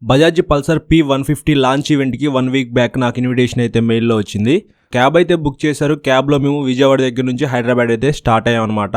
Bajaj Pulsar P150 launch ఈవెంట్కి 1 week back నాకు invitation అయితే మెయిల్లో వచ్చింది. క్యాబ్ అయితే బుక్ చేశారు. క్యాబ్లో మేము విజయవాడ దగ్గర నుంచి హైదరాబాద్ అయితే స్టార్ట్ అయ్యాం అనమాట.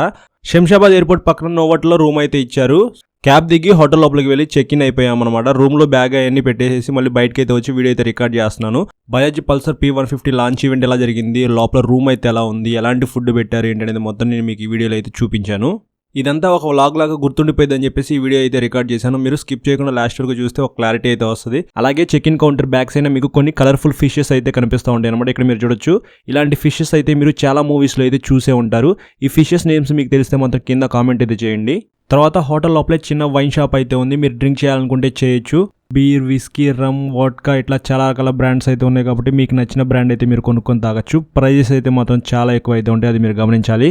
శంషాబాద్ ఎయిర్పోర్ట్ పక్కన నోవోటెల్లో రూమ్ అయితే ఇచ్చారు. క్యాబ్ దిగి హోటల్ లోపలికి వెళ్ళి చెక్ ఇన్ అయిపోయాం అనమాట. రూమ్లో బ్యాగ్ అవన్నీ పెట్టేసి మళ్ళీ బయటకి అయితే వచ్చి వీడియో అయితే రికార్డ్ చేస్తున్నాను. Bajaj Pulsar P150 launch event ఎలా జరిగింది, లోపల రూమ్ అయితే ఎలా ఉంది, ఎలాంటి ఫుడ్ పెట్టారు ఏంటనేది మొత్తం నేను మీకు ఈ వీడియోలో అయితే చూపించాను. ఇదంతా ఒక వ్లాగ్ లాగా గుర్తుండిపోయిందని చెప్పేసి ఈ వీడియో అయితే రికార్డ్ చేశాను. మీరు స్కిప్ చేయకుండా లాస్ట్ వరకు చూస్తే ఒక క్లారిటీ అయితే వస్తుంది. అలాగే చెక్ ఇన్ కౌంటర్ బ్యాక్స్ అయినా మీకు కొన్ని కలర్ఫుల్ ఫిషెస్ అయితే కనిపిస్తూ ఉంటాయి అనమాట. ఇక్కడ మీరు చూడొచ్చు. ఇలాంటి ఫిషెస్ అయితే మీరు చాలా మూవీస్లో అయితే చూసే ఉంటారు. ఈ ఫిషెస్ నేమ్స్ మీకు తెలిస్తే మాత్రం కింద కామెంట్ అయితే చేయండి. తర్వాత హోటల్ లోపలే చిన్న వైన్ షాప్ అయితే ఉంది. మీరు డ్రింక్ చేయాలనుకుంటే చేయొచ్చు. బీర్, విస్కీ, రమ్, వోడ్కా ఇట్లా చాలా రకాల బ్రాండ్స్ అయితే ఉన్నాయి కాబట్టి మీకు నచ్చిన బ్రాండ్ అయితే మీరు కొనుక్కొని తాగొచ్చు. ప్రైజెస్ అయితే మాత్రం చాలా ఎక్కువ అయితే ఉంటాయి, అది మీరు గమనించాలి.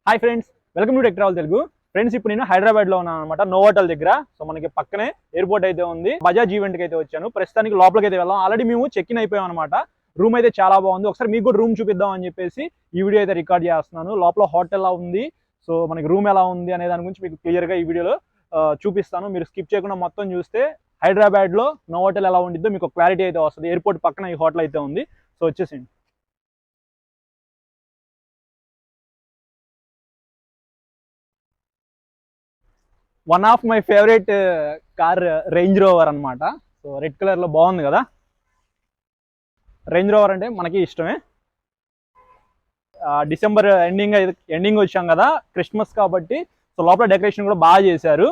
Hi friends, welcome to tech travel Telugu. Friends, ఇప్పుడు నేను హైదరాబాద్ లో ఉన్నాను అనమాట, నోవోటెల్ దగ్గర. సో మనకి పక్కనే ఎయిర్పోర్ట్ అయితే ఉంది. బజాజ్ ఈవెంట్ కి అయితే వచ్చాను. ప్రస్తుతానికి లోపలికి అయితే వెళ్ళాం. ఆల్రెడీ మేము చెక్ ఇన్ అయిపోయాం అనమాట. రూమ్ అయితే చాలా బాగుంది. ఒకసారి మీకు కూడా రూమ్ చూపిద్దాం అని చెప్పేసి ఈ వీడియో అయితే రికార్డ్ చేస్తున్నాను. లోపల హోటల్ ఎలా ఉంది, సో మనకి రూమ్ ఎలా ఉంది అనే దాని గురించి మీకు క్లియర్ గా ఈ వీడియోలో చూపిస్తాను. మీరు స్కిప్ చేయకుండా మొత్తం చూస్తే హైదరాబాద్ లో నోవోటెల్ ఎలా ఉండిద్దో మీకు క్లారిటీ అయితే వస్తుంది. ఎయిర్పోర్ట్ పక్కన ఈ హోటల్ అయితే ఉంది. సో వచ్చేసింది. One of my favourite car range rover అనమాట. సో రెడ్ కలర్ లో బాగుంది కదా. రేంజ్ రోవర్ అంటే మనకి ఇష్టమే. డిసెంబర్ ఎండింగ్ వచ్చాం కదా, క్రిస్మస్ కాబట్టి. సో లోపల డెకరేషన్ కూడా బాగా చేశారు.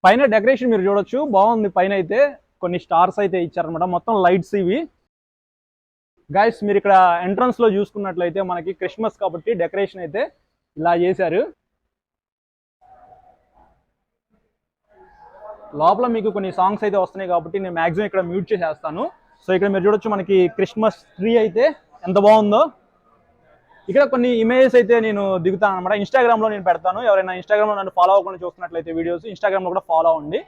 పైన డెకరేషన్ మీరు చూడొచ్చు, బాగుంది. పైన అయితే కొన్ని స్టార్స్ అయితే ఇచ్చారనమాట, మొత్తం లైట్స్ ఇవి. గైస్, మీరు ఇక్కడ ఎంట్రన్స్ లో చూసుకున్నట్లయితే మనకి క్రిస్మస్ కాబట్టి డెకరేషన్ అయితే ఇలా చేశారు. లోపల మీకు కొన్ని సాంగ్స్ అయితే వస్తున్నాయి కాబట్టి నేను మ్యాక్సిమం ఇక్కడ మ్యూట్ చేసేస్తాను. సో ఇక్కడ మీరు చూడొచ్చు, మనకి క్రిస్మస్ ట్రీ అయితే ఎంత బాగుందో. ఇక్కడ కొన్ని ఇమేజెస్ అయితే నేను దిగుతాను అనమాట. ఇన్స్టాగ్రామ్లో నేను పెడతాను. ఎవరైనా ఇన్స్టాగ్రామ్లో నన్ను ఫాలో అవ్వకుండా చూస్తున్నట్లయితే వీడియోస్ ఇన్స్టాగ్రామ్లో కూడా ఫాలో అవ్వండి.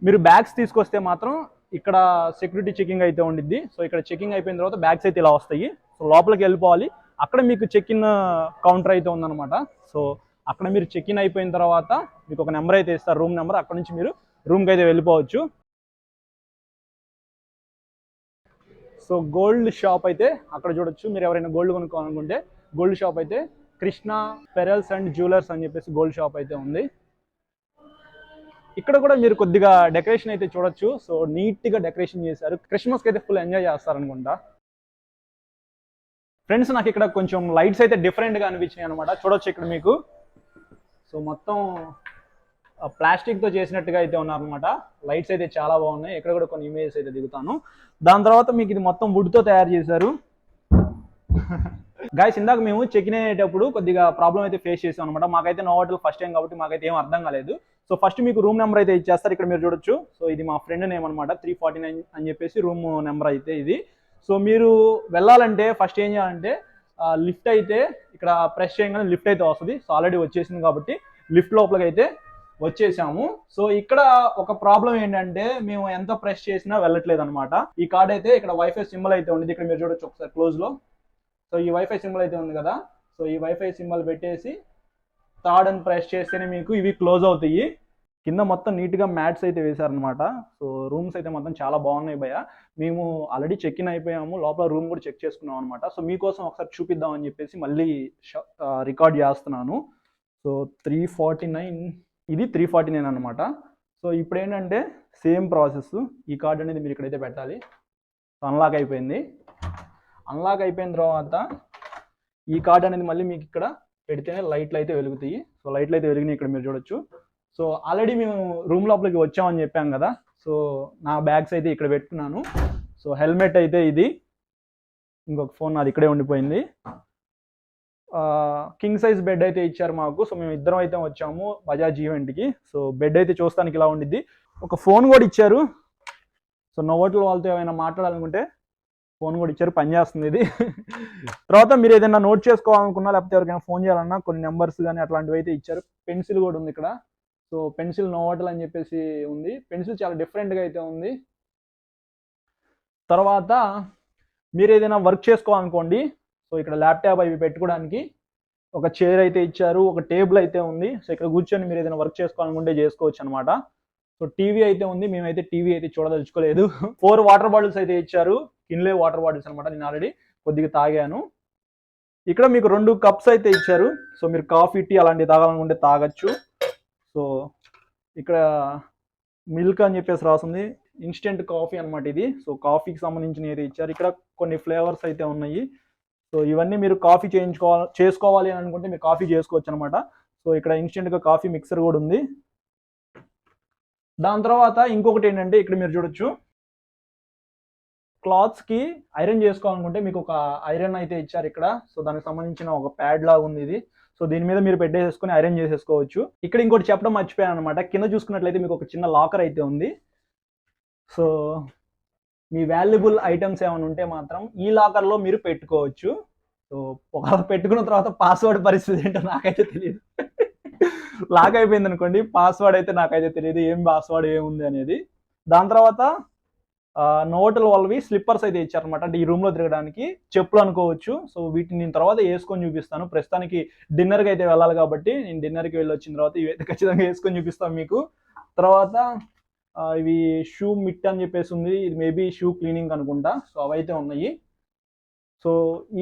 మీరు బ్యాగ్స్ తీసుకొస్తే మాత్రం ఇక్కడ సెక్యూరిటీ చెకింగ్ అయితే ఉండిద్ది. సో ఇక్కడ చెకింగ్ అయిపోయిన తర్వాత బ్యాగ్స్ అయితే ఇలా వస్తాయి. సో లోపలికి వెళ్ళిపోవాలి. అక్కడ మీకు చెక్ ఇన్ కౌంటర్ అయితే ఉందన్నమాట. సో అక్కడ మీరు చెక్ ఇన్ అయిపోయిన తర్వాత మీకు ఒక నెంబర్ అయితే ఇస్తారు, రూమ్ నెంబర్. అక్కడ నుంచి మీరు రూమ్కి అయితే వెళ్ళిపోవచ్చు. సో గోల్డ్ షాప్ అయితే అక్కడ చూడొచ్చు. మీరు ఎవరైనా గోల్డ్ కొనుక్కోవాలనుకుంటే గోల్డ్ షాప్ అయితే కృష్ణ పెరల్స్ అండ్ జ్యువెలర్స్ అని చెప్పేసి గోల్డ్ షాప్ అయితే ఉంది. ఇక్కడ కూడా మీరు కొద్దిగా డెకరేషన్ అయితే చూడొచ్చు. సో నీట్గా డెకరేషన్ చేశారు. క్రిస్మస్కి అయితే ఫుల్ ఎంజాయ్ చేస్తారనుకుంటా. ఫ్రెండ్స్, నాకు ఇక్కడ కొంచెం లైట్స్ అయితే డిఫరెంట్గా అనిపించినాయి అనమాట. చూడొచ్చు ఇక్కడ మీకు. సో మొత్తం ప్లాస్టిక్తో చేసినట్టుగా అయితే ఉన్నారనమాట. లైట్స్ అయితే చాలా బాగున్నాయి. ఇక్కడ కూడా కొన్ని ఇమేజెస్ అయితే దిగుతాను. దాని తర్వాత మీకు ఇది మొత్తం వుడ్తో తయారు చేశారు. గైస్, ఇందాక మేము చెక్ ఇన్ అయ్యేటప్పుడు కొద్దిగా ప్రాబ్లం అయితే ఫేస్ చేసాం అనమాట. మాకైతే నోవోటెల్ ఫస్ట్ టైం కాబట్టి మాకైతే ఏం అర్థం కాలేదు. సో ఫస్ట్ మీకు రూమ్ నెంబర్ అయితే ఇచ్చేస్తారు. ఇక్కడ మీరు చూడొచ్చు. సో ఇది మా ఫ్రెండ్ నేమ్ అనమాట, 349 అని చెప్పేసి రూమ్ నెంబర్ అయితే ఇది. సో మీరు వెళ్ళాలంటే ఫస్ట్ ఏం చేయాలంటే లిఫ్ట్ అయితే ఇక్కడ ప్రెస్ చేయగానే లిఫ్ట్ అయితే వస్తుంది. సో ఆల్రెడీ వచ్చేసింది కాబట్టి లిఫ్ట్ లోపలికి అయితే వచ్చేసాము. సో ఇక్కడ ఒక ప్రాబ్లం ఏంటంటే మేము ఎంత ప్రెస్ చేసినా వెళ్ళట్లేదు అనమాట. ఈ కార్డ్ అయితే ఇక్కడ వైఫై సింబల్ అయితే ఉంది. ఇక్కడ మీరు చూడొచ్చు ఒకసారి క్లోజ్ లో. సో ఈ వైఫై సింబల్ అయితే ఉంది కదా. సో ఈ వైఫై సింబల్ పెట్టేసి థర్డ్ అని ప్రెస్ చేస్తేనే మీకు ఇవి క్లోజ్ అవుతాయి. కింద మొత్తం నీట్గా మ్యాట్స్ అయితే వేశారనమాట. సో రూమ్స్ అయితే మొత్తం చాలా బాగున్నాయి భయ్య. మేము ఆల్రెడీ చెక్ ఇన్ అయిపోయాము. లోపల రూమ్ కూడా చెక్ చేసుకున్నాం అనమాట. సో మీకోసం ఒకసారి చూపిద్దాం అని చెప్పేసి మళ్ళీ రికార్డ్ చేస్తున్నాను. సో 349, ఇది 349 అనమాట. సో ఇప్పుడు ఏంటంటే సేమ్ ప్రాసెస్. ఈ కార్డ్ అనేది మీరు ఇక్కడైతే పెట్టాలి. సో అన్లాక్ అయిపోయింది. అన్లాక్ అయిపోయిన తర్వాత ఈ కార్డ్ అనేది మళ్ళీ మీకు ఇక్కడ పెడితేనే లైట్లు అయితే వెలుగుతాయి. సో లైట్లు అయితే వెలిగినాయి, ఇక్కడ మీరు చూడొచ్చు. సో ఆల్రెడీ మేము రూమ్ లోపలికి వచ్చామని చెప్పాం కదా. సో నా బ్యాగ్స్ అయితే ఇక్కడ పెట్టుకున్నాను. సో హెల్మెట్ అయితే ఇది, ఇంకొక ఫోన్ నాది ఇక్కడే ఉండిపోయింది. కింగ్ సైజ్ బెడ్ అయితే ఇచ్చారు మాకు. సో మేము ఇద్దరం అయితే వచ్చాము బజాజ్ ఈవెంట్కి. సో బెడ్ అయితే చూస్తానికి ఇలా ఉండిద్ది. ఒక ఫోన్ కూడా ఇచ్చారు. సో నోవోటెల్ వాళ్ళతో ఏమైనా మాట్లాడాలనుకుంటే ఫోన్ కూడా ఇచ్చారు, పనిచేస్తుంది ఇది. తర్వాత మీరు ఏదైనా నోట్ చేసుకోవాలనుకున్నా, లేకపోతే ఎవరికైనా ఫోన్ చేయాలన్నా కొన్ని నెంబర్స్ కానీ అట్లాంటివి అయితే ఇచ్చారు. పెన్సిల్ కూడా ఉంది ఇక్కడ. సో పెన్సిల్ నోవోటెల్ అని చెప్పేసి ఉంది. పెన్సిల్ చాలా డిఫరెంట్గా అయితే ఉంది. తర్వాత మీరు ఏదైనా వర్క్ చేసుకోవాలనుకోండి, సో ఇక్కడ ల్యాప్టాప్ అవి పెట్టుకోవడానికి ఒక చైర్ అయితే ఇచ్చారు, ఒక టేబుల్ అయితే ఉంది. సో ఇక్కడ కూర్చొని మీరు ఏదైనా వర్క్ చేసుకోవాలనుకుంటే చేసుకోవచ్చు అనమాట. సో టీవీ అయితే ఉంది, మేమైతే టీవీ అయితే చూడదలుచుకోలేదు. 4 వాటర్ బాటిల్స్ అయితే ఇచ్చారు, కిన్లే వాటర్ బాటిల్స్ అనమాట. నేను ఆల్రెడీ కొద్దిగా తాగాను. ఇక్కడ మీకు 2 కప్స్ అయితే ఇచ్చారు. సో మీరు కాఫీ, టీ అలాంటివి తాగాలనుకుంటే తాగొచ్చు. సో ఇక్కడ మిల్క్ అని చెప్పేసి రాసింది, ఇన్స్టెంట్ కాఫీ అనమాట ఇది. సో కాఫీకి సంబంధించిన ఏది ఇచ్చారు. ఇక్కడ కొన్ని ఫ్లేవర్స్ అయితే ఉన్నాయి. సో ఇవన్నీ మీరు కాఫీ చేసుకోవాలి అని అనుకుంటే మీరు కాఫీ చేసుకోవచ్చు అనమాట. సో ఇక్కడ ఇన్స్టెంట్గా కాఫీ మిక్సర్ కూడా ఉంది. దాని తర్వాత ఇంకొకటి ఏంటంటే ఇక్కడ మీరు చూడొచ్చు, క్లాత్స్కి ఐరన్ చేసుకోవాలనుకుంటే మీకు ఒక ఐరన్ అయితే ఇచ్చారు ఇక్కడ. సో దానికి సంబంధించిన ఒక ప్యాడ్ లాగా ఉంది ఇది. సో దీని మీద మీరు పెట్టేసుకొని ఐరన్ చేసేసుకోవచ్చు. ఇక్కడ ఇంకోటి చెప్పడం మర్చిపోయాను అనమాట, కింద చూసుకున్నట్లయితే మీకు ఒక చిన్న లాకర్ అయితే ఉంది. సో మీ వాల్యుబుల్ ఐటమ్స్ ఏమైనా ఉంటే మాత్రం ఈ లాకర్లో మీరు పెట్టుకోవచ్చు. సో ఒకవేళ పెట్టుకున్న తర్వాత పాస్వర్డ్ పరిస్థితి ఏంటో నాకైతే తెలియదు. లాక్ అయిపోయింది అనుకోండి, పాస్వర్డ్ అయితే నాకైతే తెలియదు, ఏం పాస్వర్డ్ ఏముంది అనేది. దాని తర్వాత నోవటెల్ వాళ్ళవి స్లిప్పర్స్ అయితే ఇచ్చారనమాట, అంటే ఈ రూమ్లో తిరగడానికి చెప్పులు అనుకోవచ్చు. సో వీటిని నేను తర్వాత వేసుకొని చూపిస్తాను. ప్రస్తుతానికి డిన్నర్కి అయితే వెళ్ళాలి కాబట్టి నేను డిన్నర్కి వెళ్ళి వచ్చిన తర్వాత ఇవైతే ఖచ్చితంగా వేసుకొని చూపిస్తాను మీకు. తర్వాత ఇవి షూ మిట్ అని చెప్పేసి ఉంది, ఇది మేబీ షూ క్లీనింగ్ అనుకుంటా. సో అవైతే ఉన్నాయి. సో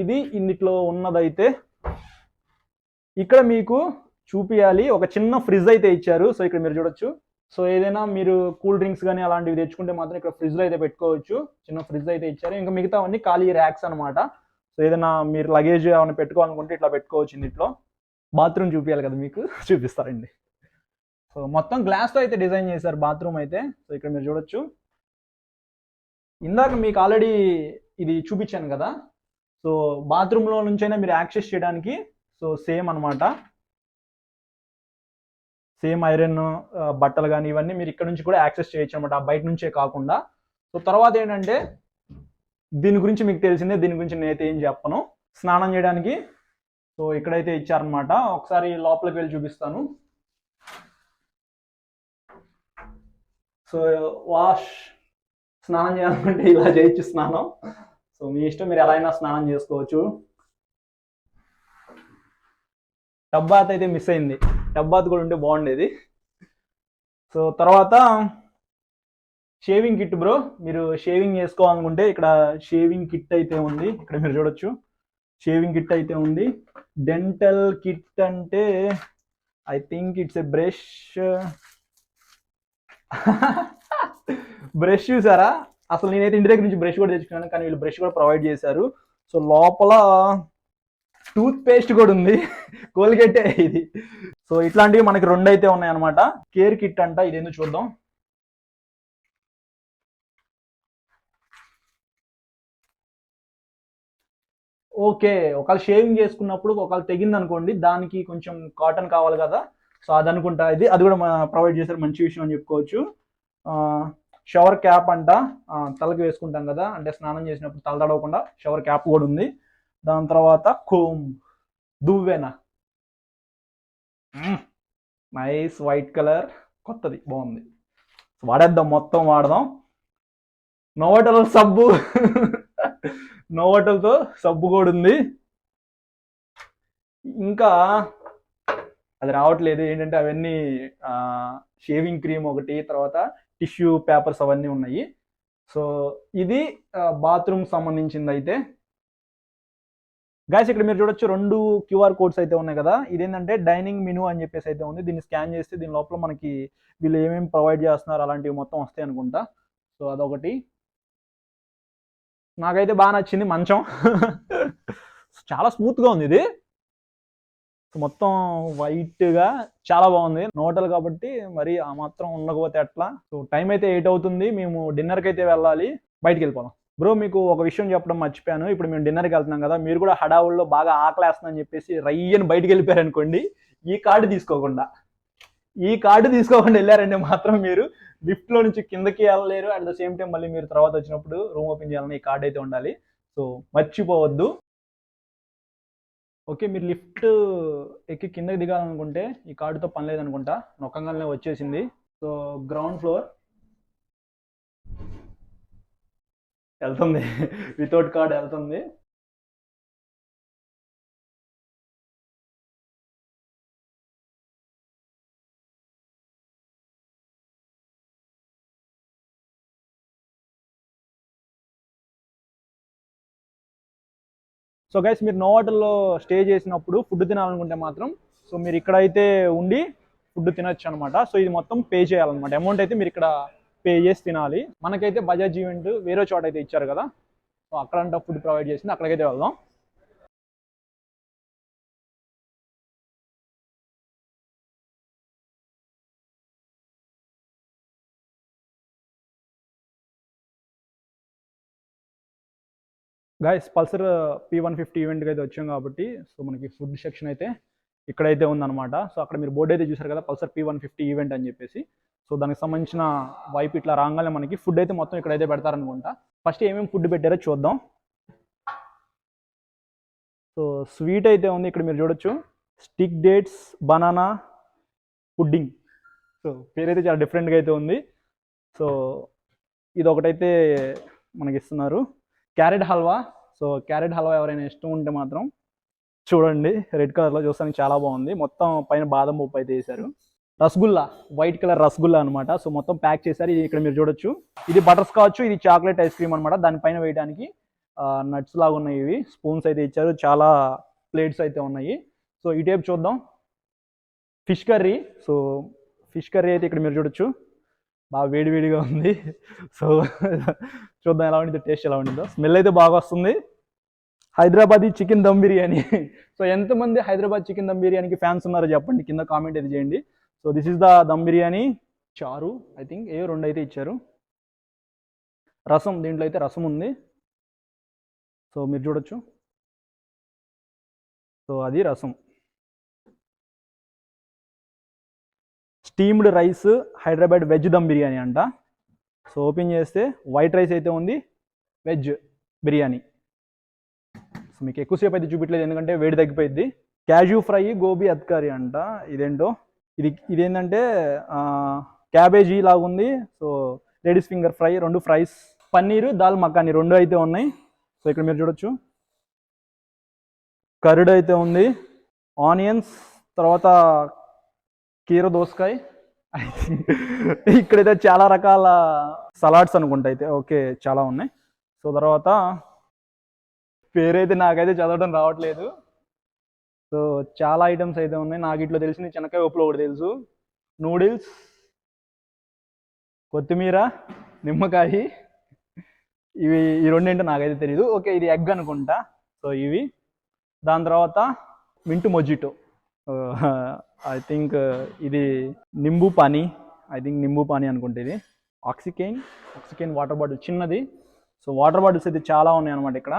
ఇది ఇన్నిట్లో ఉన్నదైతే. ఇక్కడ మీకు చూపియాలి, ఒక చిన్న ఫ్రిడ్జ్ అయితే ఇచ్చారు. సో ఇక్కడ మీరు చూడొచ్చు. సో ఏదైనా మీరు కూల్ డ్రింక్స్ కానీ అలాంటివి తెచ్చుకుంటే మాత్రం ఇక్కడ ఫ్రిడ్జ్లో అయితే పెట్టుకోవచ్చు. చిన్న ఫ్రిడ్జ్ అయితే ఇచ్చారు. ఇంకా మిగతావన్నీ ఖాళీ ర్యాక్స్ అనమాట. సో ఏదైనా మీరు లగేజ్ ఏమైనా పెట్టుకోవాలనుకుంటే ఇట్లా పెట్టుకోవచ్చు. ఇందులో బాత్రూమ్ చూపించాలి కదా మీకు, చూపిస్తారండి. సో మొత్తం గ్లాస్తో అయితే డిజైన్ చేశారు బాత్రూమ్ అయితే. సో ఇక్కడ మీరు చూడొచ్చు. ఇందాక మీకు ఆల్రెడీ ఇది చూపించాను కదా, సో బాత్రూంలో నుంచైనా మీరు యాక్సెస్ చేయడానికి సో సేమ్ అనమాట. సేమ్ ఐరన్, బట్టలు కానీ ఇవన్నీ మీరు ఇక్కడ నుంచి కూడా యాక్సెస్ చేయొచ్చు అనమాట, బయట నుంచే కాకుండా. సో తర్వాత ఏంటంటే దీని గురించి మీకు తెలిసిందే, దీని గురించి నేనైతే ఏం చెప్పను. స్నానం చేయడానికి సో ఇక్కడైతే ఇచ్చారనమాట. ఒకసారి లోపలికి వెళ్ళి చూపిస్తాను. సో స్నానం చేయాలనుకుంటే ఇలా చేయొచ్చు స్నానం. సో మీ ఇష్టం, మీరు ఎలా అయినా స్నానం చేసుకోవచ్చు. టబ్ బాత్ అయితే మిస్ అయింది, టబ్ బాత్ కూడా ఉంటే బాగుండేది. సో తర్వాత షేవింగ్ కిట్ బ్రో, మీరు షేవింగ్ చేసుకోవాలనుకుంటే ఇక్కడ షేవింగ్ కిట్ అయితే ఉంది. ఇక్కడ మీరు చూడొచ్చు, షేవింగ్ కిట్ అయితే ఉంది. డెంటల్ కిట్ అంటే I think it's a brush. Brush చూసారా, అసలు నేనైతే ఇంటి దగ్గర నుంచి బ్రష్ కూడా తెచ్చుకున్నాను, కానీ వీళ్ళు బ్రష్ కూడా ప్రొవైడ్ చేశారు. సో లోపల టూత్ పేస్ట్ కూడా ఉంది, కోల్గేటే ఇది. సో ఇట్లాంటివి మనకి 2 అయితే ఉన్నాయి అనమాట. కేర్ కిట్ అంట, ఇదేందో చూద్దాం. ఓకే, ఒకవేళ షేవింగ్ చేసుకున్నప్పుడు ఒకవేళ తెగింది అనుకోండి, దానికి కొంచెం కాటన్ కావాలి కదా, సో అది అనుకుంటా ఇది. అది కూడా ప్రొవైడ్ చేశారు, మంచి విషయం అని చెప్పుకోవచ్చు. షవర్ క్యాప్ అంట, తలకి వేసుకుంటాం కదా, అంటే స్నానం చేసినప్పుడు తల తడవకుండా షవర్ క్యాప్ కూడా ఉంది. దాని తర్వాత కోమ్, దువ్వెన, నైస్ వైట్ కలర్, కొత్తది, బాగుంది. వాడేద్దాం, మొత్తం వాడదాం. నోవటెల్ సబ్బు, నోవటెల్తో సబ్బు కూడా ఉంది. ఇంకా అది రావట్లేదు ఏంటంటే అవన్నీ షేవింగ్ క్రీమ్ ఒకటి, తర్వాత టిష్యూ పేపర్స్ అవన్నీ ఉన్నాయి. సో ఇది బాత్రూమ్ సంబంధించింది అయితే. గైస్ ఇక్కడ మీరు చూడొచ్చు 2 క్యూఆర్ కోడ్స్ అయితే ఉన్నాయి కదా, ఇదేంటంటే డైనింగ్ మెనూ అని చెప్పేసి అయితే ఉంది. దీన్ని స్కాన్ చేస్తే దీని లోపల మనకి వీళ్ళు ఏమేమి ప్రొవైడ్ చేస్తున్నారు అలాంటివి మొత్తం వస్తాయి అనుకుంటా. సో అదొకటి. నాకైతే బాగా నచ్చింది మంచం. చాలా స్మూత్గా ఉంది ఇది, మొత్తం వైట్గా చాలా బాగుంది. నోటల్ కాబట్టి మరి ఆ మాత్రం ఉండకపోతే ఎట్లా. సో టైం అయితే 8 అవుతుంది, మేము డిన్నర్కి అయితే వెళ్ళాలి, బయటికి వెళ్ళిపోదాం. బ్రో మీకు ఒక విషయం చెప్పడం మర్చిపోయాను, ఇప్పుడు మేము డిన్నర్కి వెళ్తున్నాం కదా, మీరు కూడా హడావుల్లో బాగా ఆకలేస్తుందని చెప్పేసి రయ్యని బయటికి వెళ్ళిపోయారు అనుకోండి, ఈ కార్డు తీసుకోకుండా వెళ్ళారంటే మాత్రం మీరు లిఫ్ట్లో నుంచి కిందకి వెళ్ళలేరు. అట్ ద సేమ్ టైం మళ్ళీ మీరు తర్వాత వచ్చినప్పుడు రూమ్ ఓపెన్ చేయాలని ఈ కార్డు అయితే ఉండాలి. సో మర్చిపోవద్దు. ఓకే, మీరు లిఫ్ట్ ఎక్కి కిందకి దిగాలనుకుంటే ఈ కార్డుతో పని లేదనుకుంటా, నొక్కంగానే వచ్చేసింది. సో గ్రౌండ్ ఫ్లోర్ వెళ్తుంది, వితౌట్ కార్డ్ వెళ్తుంది. సో గైస్ మీరు నోవాటెల్లో స్టే చేసినప్పుడు ఫుడ్ తినాలనుకుంటే మాత్రం సో మీరు ఇక్కడైతే ఉండి ఫుడ్ తినొచ్చు అనమాట. సో ఇది మొత్తం పే చేయాలన్నమాట. అమౌంట్ అయితే మీరు ఇక్కడ పే చేసి తినాలి. మనకైతే బజాజ్ ఈవెంట్ వేరే చోట అయితే ఇచ్చారు కదా, సో అక్కడంతా ఫుడ్ ప్రొవైడ్ చేసింది, అక్కడికైతే వెళ్దాం. గైస్ పల్సర్ P150 ఈవెంట్కి అయితే వచ్చాం కాబట్టి సో మనకి ఫుడ్ సెక్షన్ అయితే ఇక్కడైతే ఉందన్నమాట. సో అక్కడ మీరు బోర్డు అయితే చూసారు కదా, పల్సర్ P150 ఈవెంట్ అని చెప్పేసి. సో దానికి సంబంధించిన వైపు ఇట్లా రాగానే మనకి ఫుడ్ అయితే మొత్తం ఇక్కడైతే పెడతారనుకుంటా. ఫస్ట్ ఏమేమి ఫుడ్ పెట్టారో చూద్దాం. సో స్వీట్ అయితే ఉంది ఇక్కడ మీరు చూడొచ్చు, stick dates banana pudding. So పేరైతే చాలా డిఫరెంట్గా అయితే ఉంది. సో ఇది ఒకటైతే మనకి ఇస్తున్నారు. Carrot halwa. So carrot halwa ఎవరైనా ఇష్టం ఉంటే మాత్రం చూడండి, రెడ్ కలర్లో చూస్తానికి చాలా బాగుంది. మొత్తం పైన బాదం పప్పు అయితే వేశారు. రసగుల్లా, వైట్ కలర్ రసగుల్లా అనమాట. సో మొత్తం ప్యాక్ చేశారు. ఇది ఇక్కడ మీరు చూడొచ్చు, ఇది బటర్ స్కాచ్, ఇది చాక్లెట్ ఐస్ క్రీమ్ అనమాట. దానిపైన వేయడానికి నట్స్ లాగా ఉన్నాయి. ఇవి స్పూన్స్ అయితే ఇచ్చారు, చాలా ప్లేట్స్ అయితే ఉన్నాయి. సో ఈ టైప్ చూద్దాం. Fish curry. So fish curry అయితే ఇక్కడ మీరు చూడొచ్చు, బాగా వేడివేడిగా ఉంది. సో చూద్దాం ఎలా ఉంటుందో, టేస్ట్ ఎలా ఉంటుందో. స్మెల్ అయితే బాగా వస్తుంది. హైదరాబాదీ చికెన్ దమ్ బిర్యానీ. సో ఎంతమంది హైదరాబాద్ చికెన్ దమ్ బిర్యానీకి ఫ్యాన్స్ ఉన్నారో చెప్పండి, కింద కామెంట్ అయితే చేయండి. So this is the dum biryani. చారు ఐ థింక్ 2 అయితే ఇచ్చారు. రసం, దీంట్లో అయితే రసం ఉంది. సో మీరు చూడొచ్చు, సో అది rasam. Steamed rice, Hyderabad veg dum biryani అంట. సో ఓపెన్ చేస్తే వైట్ రైస్ అయితే ఉంది, వెజ్ బిర్యానీ. సో మీకు ఎక్కువసేపు అయితే చూపించలేదు ఎందుకంటే వేడి తగ్గిపోయింది. క్యాజూ ఫ్రై, గోబీ అత్కారి అంట. ఇదేంటో, ఇదేంటంటే క్యాబేజీ లాగా ఉంది. So ladies finger fry, 2 fries, paneer, dal makhani 2 అయితే ఉన్నాయి. సో ఇక్కడ మీరు చూడొచ్చు, కర్డ్ అయితే ఉంది, ఆనియన్స్, తర్వాత కీర దోసకాయ. ఇక్కడైతే చాలా రకాల సలాడ్స్ అనుకుంటా అయితే, ఓకే చాలా ఉన్నాయి. సో తర్వాత పేరైతే నాకైతే చదవడం రావట్లేదు. సో చాలా ఐటమ్స్ అయితే ఉన్నాయి. నాకు ఇట్లా తెలిసింది చెనక్కాయ ఉప్పులో ఒకటి తెలుసు, నూడిల్స్, కొత్తిమీర, నిమ్మకాయ. ఇవి ఈ 2 ఏంటో నాకైతే తెలియదు. ఓకే ఇది ఎగ్ అనుకుంటా. సో ఇవి. దాని తర్వాత మింటు మొజిటో, ఐ థింక్ ఇది నింబు పానీ, నింబు పానీ అనుకుంటే. ఇది ఆక్సికేన్ వాటర్ బాటిల్ చిన్నది. సో వాటర్ బాటిల్స్ అయితే చాలా ఉన్నాయి అనమాట ఇక్కడ.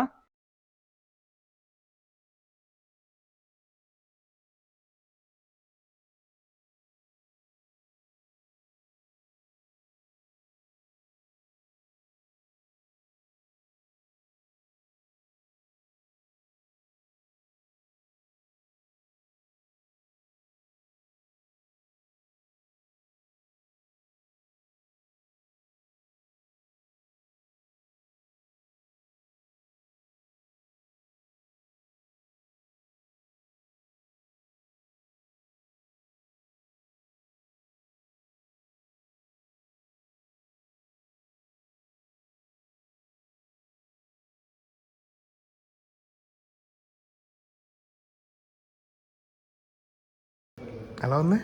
ఎలా ఉంది?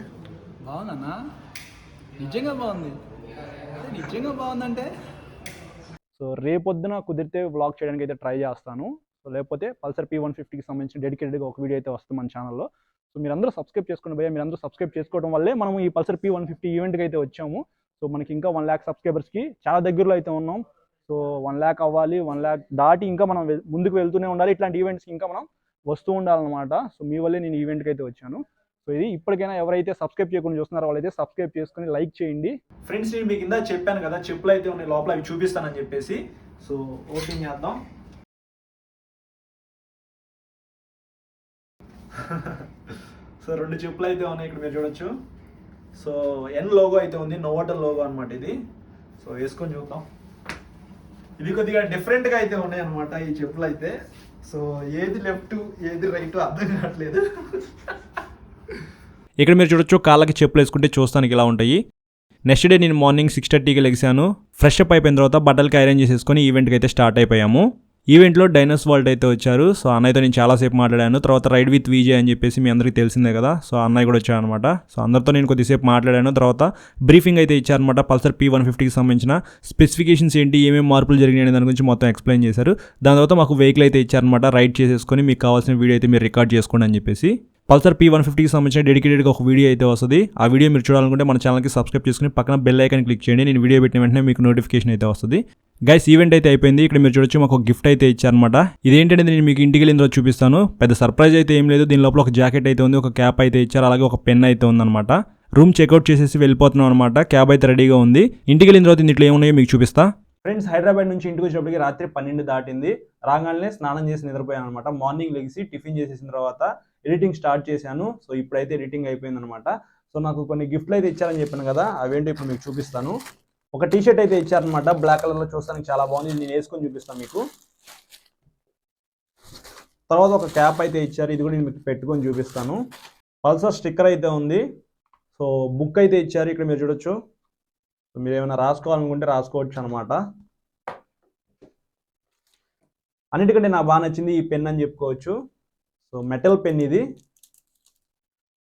బాగుందన్నా, నిజంగా బాగుంది. నిజంగా బాగుందంటే సో రేపొద్దున కుదిరితే వ్లాగ్ చేయడానికి అయితే ట్రై చేస్తాను. సో లేకపోతే పల్సర్ P150కి సంబంధించిన డెడికేటెడ్గా ఒక వీడియో అయితే వస్తుంది మన ఛానల్లో. సో మీరందరూ సబ్స్క్రైబ్ చేసుకోండి భయ్యా. మీరందరూ సబ్స్క్రైబ్ చేసుకోవడం వల్లే మనం ఈ పల్సర్ P150 ఈవెంట్కి అయితే వచ్చాము. సో మనకి ఇంకా 1 lakh సబ్స్క్రైబర్స్కి చాలా దగ్గరలో అయితే ఉన్నాం. సో 1 lakh అవ్వాలి, 1 lakh దాటి ఇంకా మనం ముందుకు వెళ్తూనే ఉండాలి. ఇట్లాంటి ఈవెంట్స్కి ఇంకా మనం వస్తూ ఉండాలన్నమాట. సో మీ వల్లే నేను ఈవెంట్కి అయితే వచ్చాను. సో ఇది ఇప్పటికైనా ఎవరైతే సబ్స్క్రైబ్ చేయకుండా చూస్తున్నారో వాళ్ళైతే సబ్స్క్రైబ్ చేసుకుని లైక్ చేయండి. ఫ్రెండ్స్ నేను మీకు కింద చెప్పాను కదా, చెప్పులు అయితే ఉన్నాయి లోపల, అవి చూపిస్తానని చెప్పేసి. సో ఓపెన్ చేద్దాం. సో 2 చెప్పులు అయితే ఉన్నాయి ఇక్కడ మీరు చూడొచ్చు. సో ఎన్ లోగో అయితే ఉంది, నోవోటెల్ లోగో అనమాట ఇది. సో వేసుకొని చూద్దాం. ఇవి కొద్దిగా డిఫరెంట్గా అయితే ఉన్నాయి అనమాట ఈ చెప్పులు అయితే. సో ఏది లెఫ్ట్ ఏది రైట్ అర్థం కావట్లేదు. ఇక్కడ మీరు చూడొచ్చు, కాళ్ళకి చెప్పులు వేసుకుంటే చూస్తానికి ఇలా ఉంటాయి. నెక్స్ట్ డే నేను మార్నింగ్ 6:30కి లెగిసాను. ఫ్రెష్ అప్ అయిపోయిన తర్వాత బట్టలకి ఐరన్ చేసేసుకొని ఈవెంట్కి అయితే స్టార్ట్ అయిపోయాము. ఈవెంట్లో డైనోస్ వాల్ట్ అయితే వచ్చారు. సో అన్నయ్యతో నేను చాలాసేపు మాట్లాడాను. తర్వాత రైడ్ విత్ విజయ్ అని చెప్పేసి మీ అందరికీ తెలిసిందే కదా. సో అన్నయ్య కూడా వచ్చారనమాట. సో అందరితో నేను కొద్దిసేపు మాట్లాడాను. తర్వాత బ్రీఫింగ్ అయితే ఇచ్చారనమాట. పల్సర్ P150కి సంబంధించిన స్పెసిఫికేషన్స్ ఏంటి, ఏమేమి మార్పులు జరిగినాయి దాని గురించి మొత్తం ఎక్స్ప్లెయిన్ చేశారు. దాని తర్వాత మాకు వెహికల్ అయితే ఇచ్చారనమాట. రైడ్ చేసేసుకొని మీకు కావాల్సిన వీడియో అయితే మీరు రికార్డ్ చేసుకోండి అని చెప్పేసి. పల్సర్ P150కి సంబంధించిన డెడికేటెడ్గా ఒక వీడియో అయితే వస్తుంది. ఆ వీడియో మీరు చూడాలనుకుంటే మన ఛానల్కి సబ్స్క్రైబ్ చేసుకుని పక్కన బెల్ ఐకాన్ క్లిక్ చేయండి. నేను వీడియో పెట్టిన వెంటనే మీకు నోటిఫికేషన్ అయితే వస్తుంది. గైస్ ఈవెంట్ అయితే అయిపోయింది. ఇక్కడ మీరు చూడొచ్చు మాకు ఒక గిఫ్ట్ అయితే ఇచ్చారనమాట. ఇదేంటంటే నేను మీకు ఇంటికి వెళ్ళిన తర్వాత చూపిస్తాను. పెద్ద సర్ప్రైజ్ అయితే ఏం లేదు. దీని లోపల ఒక జాకెట్ అయితే ఉంది, ఒక క్యాప్ అయితే ఇచ్చారు, అలాగే ఒక పెన్ అయితే ఉందన్నమాట. రూమ్ చెక్అవుట్ చేసేసి వెళ్ళిపోతున్నాం అనమాట. క్యాబ్ అయితే రెడీగా ఉంది. ఇంటికి వెళ్ళిన తర్వాత ఇంట్లో ఏమున్నాయో మీకు చూపిస్తా. ఫ్రెండ్స్, హైదరాబాద్ నుంచి ఇంటికి వచ్చేటప్పటికి రాత్రి 12 దాటింది. రాగానే స్నానం చేసి నిద్రపోయాను అనమాట. మార్నింగ్ లెగిసి టిఫిన్ చేసేసిన తర్వాత ఎడిటింగ్ స్టార్ట్ చేశాను. సో ఇప్పుడైతే ఎడిటింగ్ అయిపోయింది అనమాట. సో నాకు కొన్ని గిఫ్ట్లు అయితే ఇచ్చారని చెప్పాను కదా, అవేంటో ఇప్పుడు మీకు చూపిస్తాను. ఒక టీ షర్ట్ అయితే ఇచ్చారనమాట. బ్లాక్ కలర్లో చూస్తానికి చాలా బాగుంది. నేను వేసుకొని చూపిస్తాను మీకు. తర్వాత ఒక క్యాప్ అయితే ఇచ్చారు. ఇది కూడా నేను మీకు పెట్టుకొని చూపిస్తాను. పల్సర్ స్టిక్కర్ అయితే ఉంది. సో బుక్ అయితే ఇచ్చారు. ఇక్కడ మీరు చూడొచ్చు. సో మీరు ఏమైనా రాసుకోవాలనుకుంటే రాసుకోవచ్చు అనమాట. అన్నిటికంటే నాకు బాగా నచ్చింది ఈ పెన్ అని చెప్పుకోవచ్చు. సో మెటల్ పెన్ ఇది.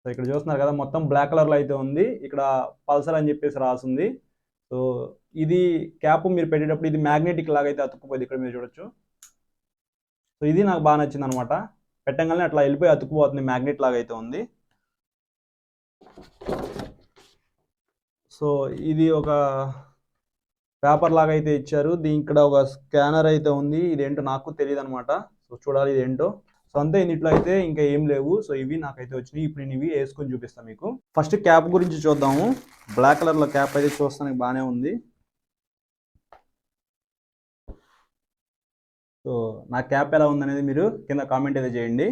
సో ఇక్కడ చూస్తున్నారు కదా, మొత్తం బ్లాక్ కలర్లో అయితే ఉంది. ఇక్కడ పల్సర్ అని చెప్పేసి రాసింది. సో ఇది క్యాప్ మీరు పెట్టేటప్పుడు ఇది మ్యాగ్నెటిక్ లాగా అయితే అతుక్కుపోయింది. ఇక్కడ మీరు చూడొచ్చు. సో ఇది నాకు బాగా నచ్చింది అనమాట. పెట్టంగానే అట్లా వెళ్ళిపోయి అతుక్కుపోతుంది, మ్యాగ్నెట్ లాగా అయితే ఉంది. సో ఇది ఒక పేపర్ లాగా అయితే ఇచ్చారు. ఇక్కడ ఒక స్కానర్ అయితే ఉంది. ఇదేంటో నాకు తెలియదు అనమాట. సో చూడాలి ఇదేంటో. సో అంతే, ఇంట్లో అయితే ఇంకా ఏం లేవు. సో ఇవి నాకైతే వచ్చినాయి. ఇప్పుడు నేను ఇవి వేసుకొని చూపిస్తాను మీకు. ఫస్ట్ క్యాప్ గురించి చూద్దాము. బ్లాక్ కలర్లో క్యాప్ అయితే చూస్తానికి బాగానే ఉంది. సో నా క్యాప్ ఎలా ఉందనేది మీరు కింద కామెంట్ అయితే చేయండి.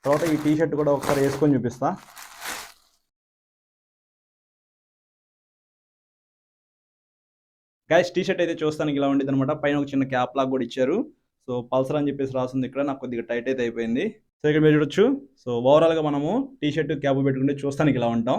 తర్వాత ఈ టీ షర్ట్ కూడా ఒకసారి వేసుకొని చూపిస్తా. గైస్ టీ షర్ట్ అయితే చూస్తానికి ఇలా ఉండేది అనమాట. పైన ఒక చిన్న క్యాప్ లాగా కూడా ఇచ్చారు. సో పల్సర్ అని చెప్పేసి రాస్తుంది ఇక్కడ. నాకు కొద్దిగా టైట్ అయితే అయిపోయింది. సో ఇక్కడ మీరు చూడొచ్చు. సో ఓవరాల్గా మనము టీ షర్ట్ క్యాప్ పెట్టుకుంటే చూస్తానికి ఇలా ఉంటాం.